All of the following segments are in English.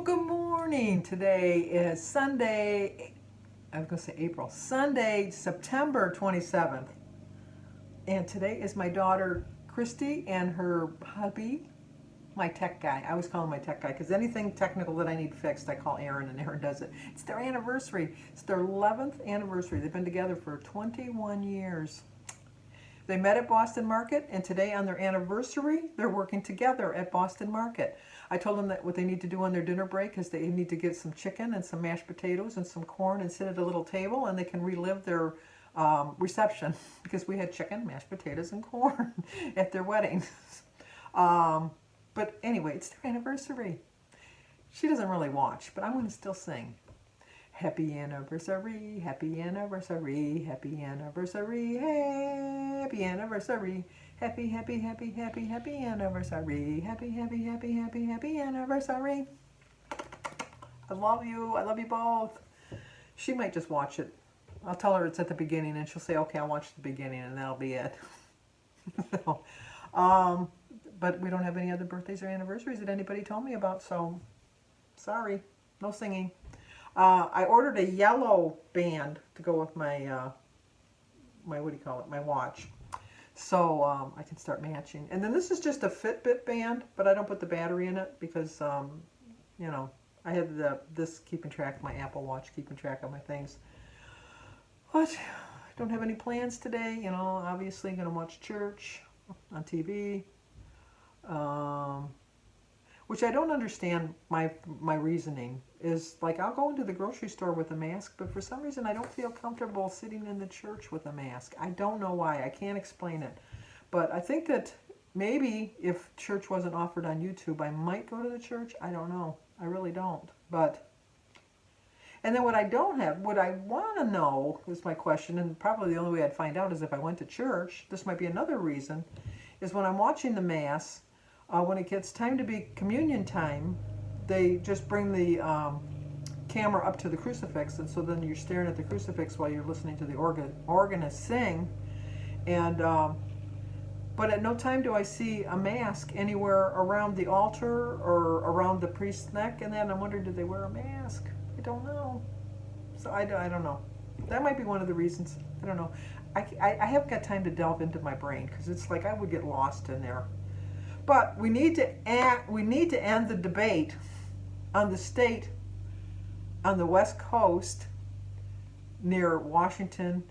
Good morning. Today is Sunday, I was going to say April, Sunday, September 27th. And today is my daughter, Christy, and her hubby, my tech guy. I always call him my tech guy because anything technical that I need fixed, I call Aaron, and Aaron does it. It's their anniversary. It's their 11th anniversary. They've been together for 21 years. They met at Boston Market, and today on their anniversary, they're working together at Boston Market. I told them that what they need to do on their dinner break is they need to get some chicken and some mashed potatoes and some corn and sit at a little table, and they can relive their reception because we had chicken, mashed potatoes, and corn at their wedding. But anyway, it's their anniversary. She doesn't really watch, but I'm going to still sing. Happy anniversary, happy anniversary, happy anniversary, happy anniversary, happy, happy, happy, happy, happy anniversary, happy, happy, happy, happy, happy anniversary. I love you both. She might just watch it. I'll tell her it's at the beginning and she'll say, okay, I'll watch the beginning and that'll be it. But we don't have any other birthdays or anniversaries that anybody told me about, so sorry, no singing. I ordered a yellow band to go with my, what do you call it, my watch. So I can start matching. And then this is just a Fitbit band, but I don't put the battery in it because, you know, I have this keeping track of my Apple Watch, keeping track of my things. But I don't have any plans today, you know, obviously I'm going to watch church on TV. Which I don't understand my reasoning is like I'll go into the grocery store with a mask, but for some reason I don't feel comfortable sitting in the church with a mask. I don't know why. I can't explain it. But I think that maybe if church wasn't offered on YouTube, I might go to the church. I don't know. I really don't. And then what I want to know is my question, and probably the only way I'd find out is if I went to church. This might be another reason, is when I'm watching the Mass, when it gets time to be communion time, they just bring the camera up to the crucifix, and so then you're staring at the crucifix while you're listening to the organist sing. And but at no time do I see a mask anywhere around the altar or around the priest's neck. And then I'm wondering, did they wear a mask? I don't know. So I don't know. That might be one of the reasons. I don't know. I haven't got time to delve into my brain because it's like I would get lost in there. But we need to end the debate on the state on the West Coast near Washington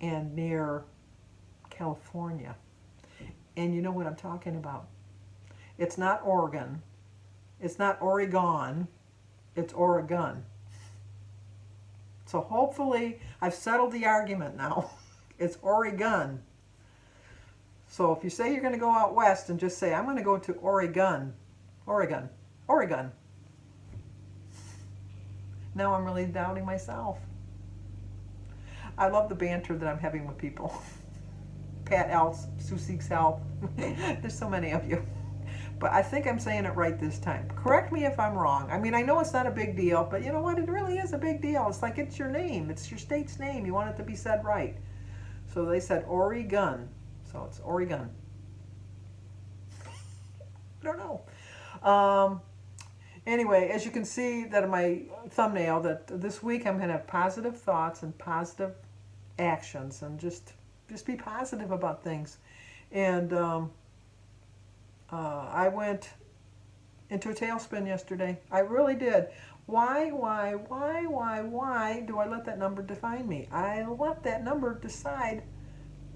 and near California. And you know what I'm talking about. It's not Oregon. It's not Oregon. It's Oregon. So hopefully I've settled the argument now. It's Oregon. So if you say you're going to go out west and just say, I'm going to go to Oregon. Now I'm really doubting myself. I love the banter that I'm having with people. Pat Elts, Sue Seeks Help. There's so many of you. But I think I'm saying it right this time. Correct me if I'm wrong. I mean, I know it's not a big deal, but you know what? It really is a big deal. It's like it's your name. It's your state's name. You want it to be said right. So they said Oregon. So it's Oregon. I don't know. Anyway, as you can see that in my thumbnail, that this week I'm going to have positive thoughts and positive actions and just be positive about things. And I went into a tailspin yesterday. I really did. Why do I let that number define me? I let that number decide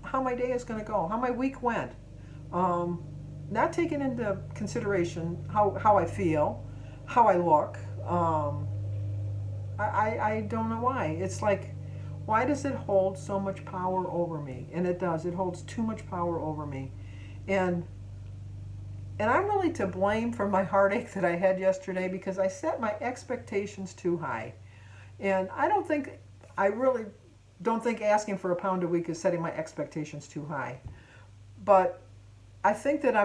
how my day is going to go, how my week went. Not taking into consideration how I feel, how I look. I don't know why. It's like, why does it hold so much power over me? And it does. It holds too much power over me. And I'm really to blame for my heartache that I had yesterday because I set my expectations too high. And I really don't think asking for £1 a week is setting my expectations too high. But I think that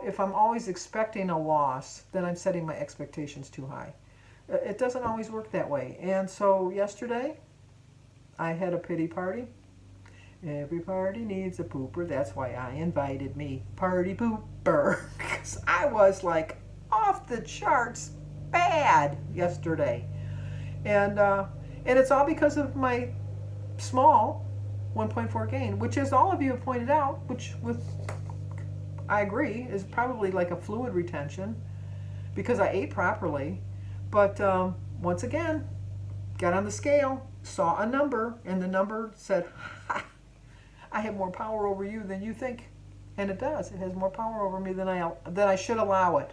if I'm always expecting a loss, then I'm setting my expectations too high. It doesn't always work that way. And so yesterday, I had a pity party. Every party needs a pooper. That's why I invited me party pooper. Because I was like off the charts bad yesterday. And it's all because of my small 1.4 gain, which, as all of you have pointed out, which with I agree is probably like a fluid retention because I ate properly. But once again, got on the scale, saw a number, and the number said, ha, I have more power over you than you think. And it does. It has more power over me than I should allow it.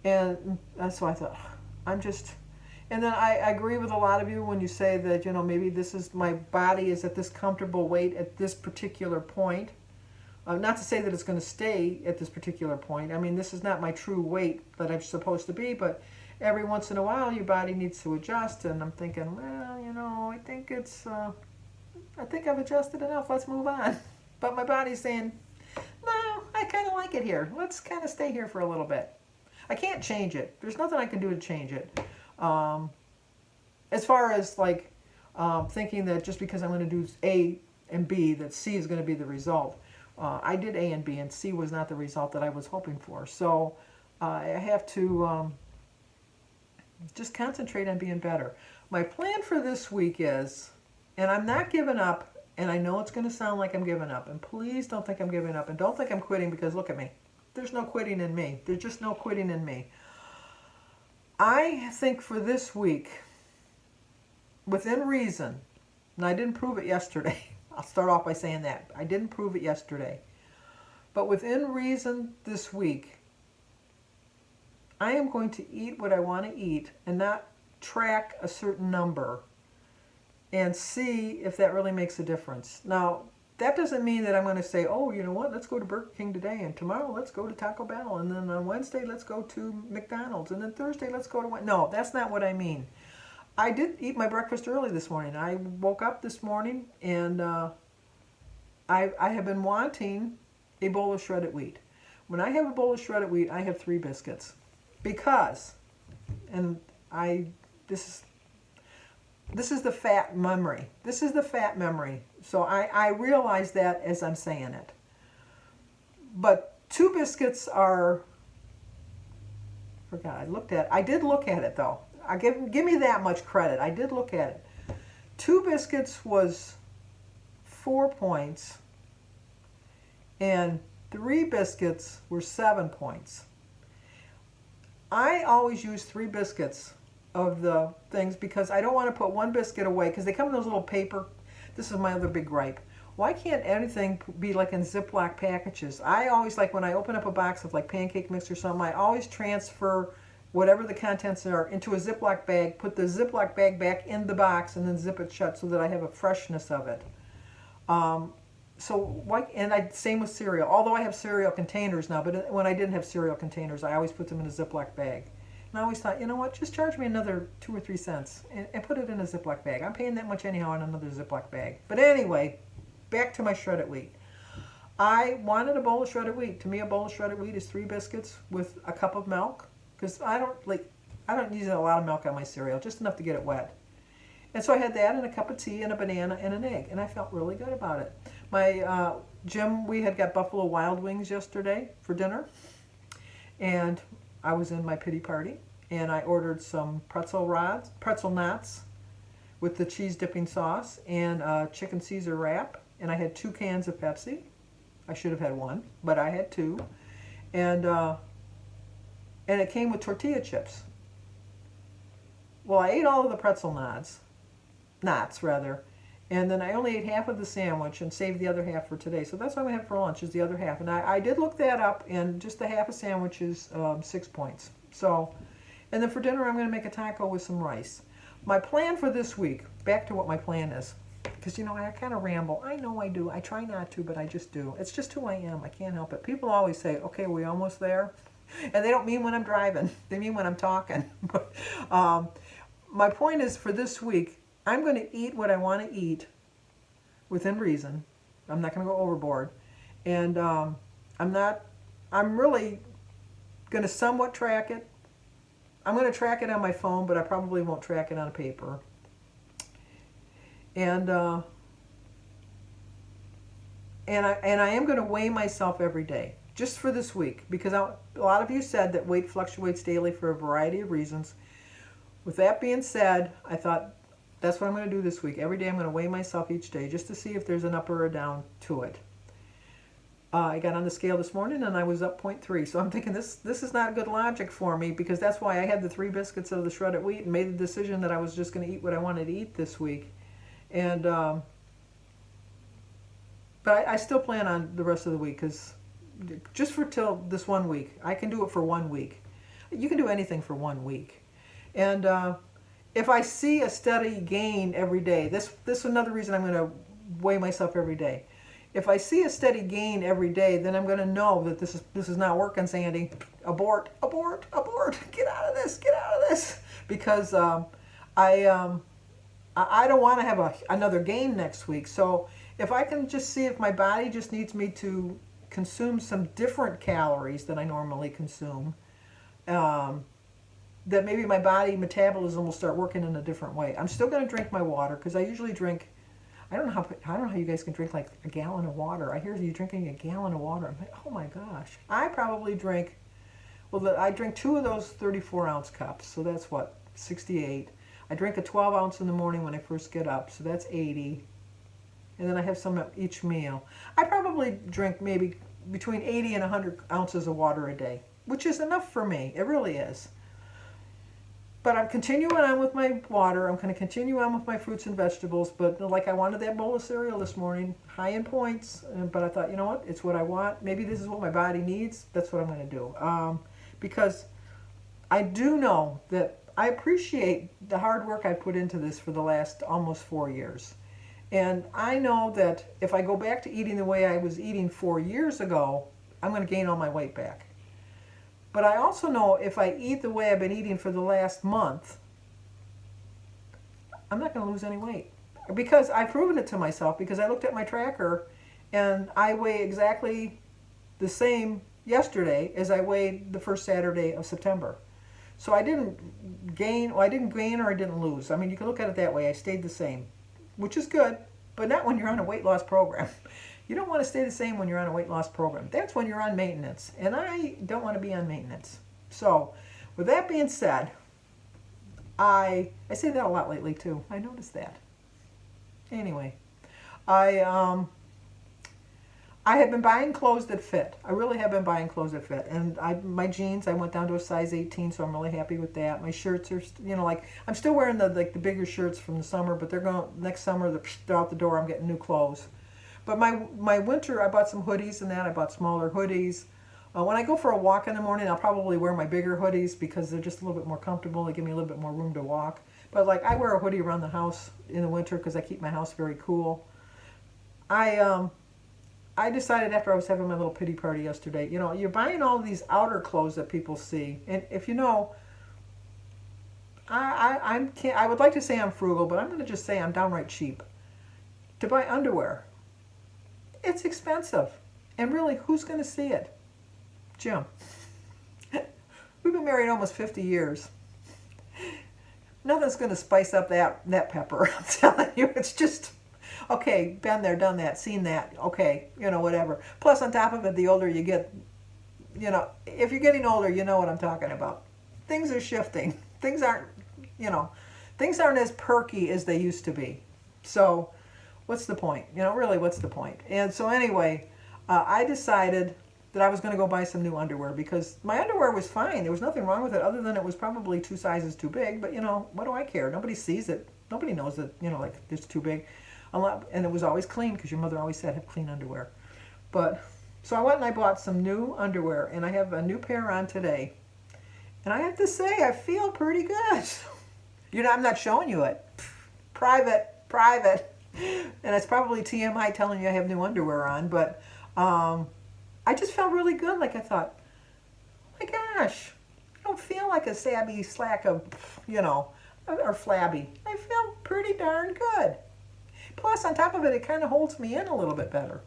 And so I thought, and then I agree with a lot of you when you say that, maybe this is, my body is at this comfortable weight at this particular point. Not to say that it's going to stay at this particular point. I mean, this is not my true weight that I'm supposed to be, but every once in a while your body needs to adjust. And I'm thinking, well, I think I've adjusted enough. Let's move on. But my body's saying, no, I kind of like it here. Let's kind of stay here for a little bit. I can't change it. There's nothing I can do to change it. As far as thinking that just because I'm going to do A and B, that C is going to be the result. I did A and B, and C was not the result that I was hoping for. So I have to just concentrate on being better. My plan for this week is, and I'm not giving up, and I know it's going to sound like I'm giving up, and please don't think I'm giving up, and don't think I'm quitting, because look at me. There's no quitting in me. There's just no quitting in me. I think for this week, within reason, and I didn't prove it yesterday. I'll start off by saying that. I didn't prove it yesterday. But within reason this week, I am going to eat what I want to eat and not track a certain number and see if that really makes a difference. Now, that doesn't mean that I'm going to say, oh, you know what, let's go to Burger King today, and tomorrow let's go to Taco Bell, and then on Wednesday let's go to McDonald's, and then Thursday let's go to... No, that's not what I mean. I did eat my breakfast early this morning. I woke up this morning, and I have been wanting a bowl of shredded wheat. When I have a bowl of shredded wheat, I have 3 biscuits. Because, and this is the fat memory. This is the fat memory. So I realize that as I'm saying it. But 2 biscuits are, I did look at it though. Give me that much credit. I did look at it. 2 biscuits was 4 points, and 3 biscuits were 7 points. I always use 3 biscuits of the things because I don't want to put 1 biscuit away because they come in those little paper. This is my other big gripe. Why can't anything be like in Ziploc packages? I always, like when I open up a box of like pancake mix or something, I always transfer whatever the contents are into a Ziploc bag, put the Ziploc bag back in the box, and then zip it shut so that I have a freshness of it. Same with cereal. Although I have cereal containers now, but when I didn't have cereal containers, I always put them in a Ziploc bag. And I always thought, you know what, just charge me another 2 or 3 cents and put it in a Ziploc bag. I'm paying that much anyhow in another Ziploc bag. But anyway, back to my shredded wheat. I wanted a bowl of shredded wheat. To me, a bowl of shredded wheat is 3 biscuits with a cup of milk. Because I don't use a lot of milk on my cereal, just enough to get it wet. And so I had that and a cup of tea and a banana and an egg, and I felt really good about it. My Jim, we had got Buffalo Wild Wings yesterday for dinner, and I was in my pity party, and I ordered some pretzel knots with the cheese dipping sauce and a chicken Caesar wrap, and I had 2 cans of Pepsi. I should have had 1, but I had 2, and it came with tortilla chips. Well, I ate all of the pretzel knots, and then I only ate half of the sandwich and saved the other half for today. So that's what I'm going to have for lunch, is the other half. And I did look that up, and just the half a sandwich is 6 points. So, and then for dinner, I'm going to make a taco with some rice. My plan for this week, back to what my plan is, because, I kind of ramble. I know I do. I try not to, but I just do. It's just who I am. I can't help it. People always say, okay, are we almost there? And they don't mean when I'm driving. They mean when I'm talking. But my point is, for this week, I'm going to eat what I want to eat within reason. I'm not going to go overboard. And I'm really going to somewhat track it. I'm going to track it on my phone, but I probably won't track it on paper. And I am going to weigh myself every day. just for this week, because a lot of you said that weight fluctuates daily for a variety of reasons. With that being said, I thought that's what I'm going to do this week. Every day I'm going to weigh myself each day just to see if there's an up or a down to it. I got on the scale this morning and I was up 0.3. So I'm thinking this is not good logic for me, because that's why I had the 3 biscuits of the shredded wheat and made the decision that I was just going to eat what I wanted to eat this week. And but I still plan on the rest of the week, because just for till this 1 week. I can do it for 1 week. You can do anything for 1 week. And if I see a steady gain every day, this is another reason I'm going to weigh myself every day. If I see a steady gain every day, then I'm going to know that this is not working, Sandy. Abort, abort, abort. Get out of this, get out of this. Because I don't want to have another gain next week. So if I can just see if my body just needs me to consume some different calories than I normally consume, that maybe my body metabolism will start working in a different way. I'm still going to drink my water, because I usually drink, I don't know how you guys can drink like a gallon of water. I hear you drinking a gallon of water. I'm like, oh my gosh. I probably drink, well, I drink 2 of those 34-ounce cups. So that's what, 68. I drink a 12-ounce in the morning when I first get up. So that's 80. And then I have some at each meal. I probably drink maybe between 80 and 100 ounces of water a day, which is enough for me. It really is. But I'm continuing on with my water. I'm going to continue on with my fruits and vegetables. But like, I wanted that bowl of cereal this morning, high in points. But I thought, you know what? It's what I want. Maybe this is what my body needs. That's what I'm going to do. Because I do know that I appreciate the hard work I put into this for the last almost 4 years. And I know that if I go back to eating the way I was eating 4 years ago, I'm going to gain all my weight back. But I also know if I eat the way I've been eating for the last month, I'm not going to lose any weight. Because I've proven it to myself, because I looked at my tracker and I weigh exactly the same yesterday as I weighed the first Saturday of September. So I didn't gain or I didn't lose. I mean, you can look at it that way. I stayed the same, which is good, but not when you're on a weight loss program. You don't want to stay the same when you're on a weight loss program. That's when you're on maintenance, and I don't want to be on maintenance. So with that being said, I say that a lot lately too. I noticed that. Anyway, I have been buying clothes that fit. I really have been buying clothes that fit. And my jeans, I went down to a size 18, so I'm really happy with that. My shirts are, like, I'm still wearing the bigger shirts from the summer, but they're going, next summer, they're out the door. I'm getting new clothes. But my winter, I bought some hoodies and that. I bought smaller hoodies. When I go for a walk in the morning, I'll probably wear my bigger hoodies because they're just a little bit more comfortable. They give me a little bit more room to walk. But like, I wear a hoodie around the house in the winter because I keep my house very cool. I decided after I was having my little pity party yesterday, you're buying all these outer clothes that people see. And if you know, I would like to say I'm frugal, but I'm going to just say I'm downright cheap. To buy underwear, it's expensive. And really, who's going to see it? Jim. We've been married almost 50 years. Nothing's going to spice up that pepper, I'm telling you. It's just, okay, been there, done that, seen that, okay, whatever. Plus, on top of it, the older you get, if you're getting older, you know what I'm talking about. Things are shifting. Things aren't as perky as they used to be. So, what's the point? Really, what's the point? And so anyway, I decided that I was going to go buy some new underwear because my underwear was fine. There was nothing wrong with it other than it was probably 2 sizes too big. But, what do I care? Nobody sees it. Nobody knows that, like, it's too big. And it was always clean because your mother always said have clean underwear. But, so I went and I bought some new underwear. And I have a new pair on today. And I have to say, I feel pretty good. I'm not showing you it. Private. And it's probably TMI telling you I have new underwear on. But I just felt really good. Like I thought, oh my gosh, I don't feel like a sabby slack of, or flabby. I feel pretty darn good. Plus, on top of it, it kind of holds me in a little bit better.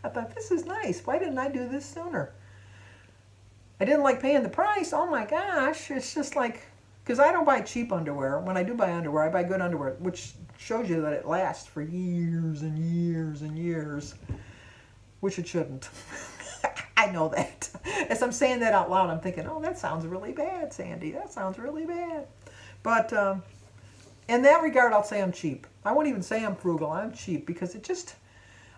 I thought, this is nice. Why didn't I do this sooner? I didn't like paying the price. Oh my gosh. It's just like, because I don't buy cheap underwear. When I do buy underwear, I buy good underwear, which shows you that it lasts for years and years and years, which it shouldn't. I know that. As I'm saying that out loud, I'm thinking, oh, that sounds really bad, Sandy. That sounds really bad. But in that regard, I'll say I'm cheap. I won't even say I'm frugal. I'm cheap because it just,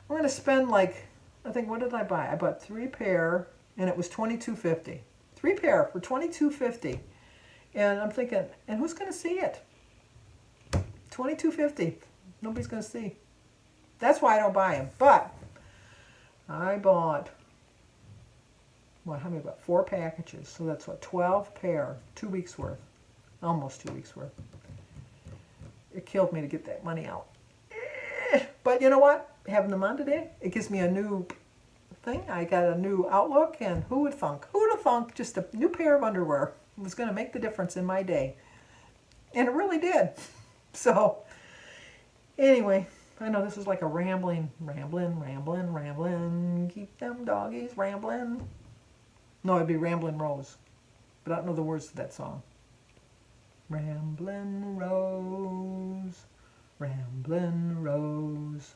I'm going to spend like, I think, what did I buy? I bought 3 pair and it was $22.50. 3 pair for $22.50. And I'm thinking, and who's going to see it? $22.50. Nobody's going to see. That's why I don't buy them. But I bought, what, how many about 4 packages. So that's what, 12 pair, 2 weeks worth. Almost 2 weeks worth. It killed me to get that money out. But you know what? Having them on today, it gives me a new thing. I got a new outlook, and who would thunk? Who would have thunk just a new pair of underwear was going to make the difference in my day? And it really did. So, anyway, I know this is like a rambling. Keep them doggies rambling. No, it'd be Ramblin' Rose. But I don't know the words to that song. Ramblin' Rose,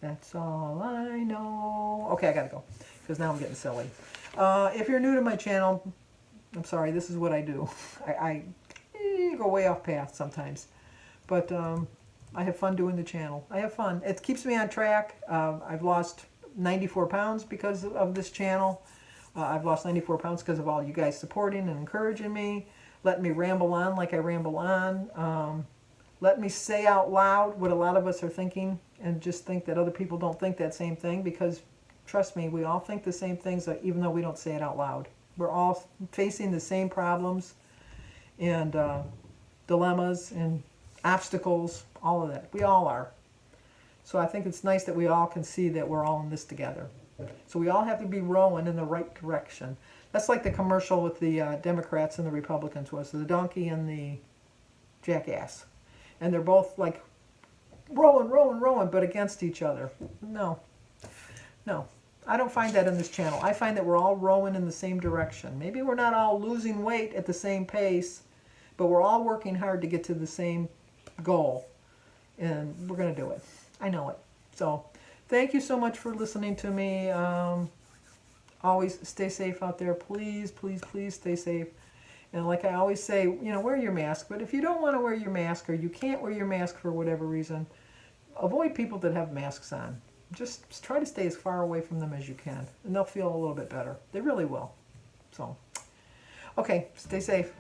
that's all I know. Okay, I gotta go, because now I'm getting silly. If you're new to my channel, I'm sorry, this is what I do. I go way off path sometimes. But I have fun doing the channel. I have fun. It keeps me on track. I've lost 94 pounds because of this channel. I've lost 94 pounds because of all you guys supporting and encouraging me. Let me ramble on like I ramble on. Let me say out loud what a lot of us are thinking and just think that other people don't think that same thing, because trust me, we all think the same things even though we don't say it out loud. We're all facing the same problems and dilemmas and obstacles, all of that. We all are. So I think it's nice that we all can see that we're all in this together. So we all have to be rowing in the right direction. That's like the commercial with the Democrats and the Republicans was, the donkey and the jackass. And they're both like rowing, but against each other. No. I don't find that in this channel. I find that we're all rowing in the same direction. Maybe we're not all losing weight at the same pace, but we're all working hard to get to the same goal. And we're going to do it. I know it. So thank you so much for listening to me. Always stay safe out there. Please, please, please stay safe. And like I always say, wear your mask. But if you don't want to wear your mask, or you can't wear your mask for whatever reason, avoid people that have masks on. Just try to stay as far away from them as you can. And they'll feel a little bit better. They really will. So, okay, stay safe.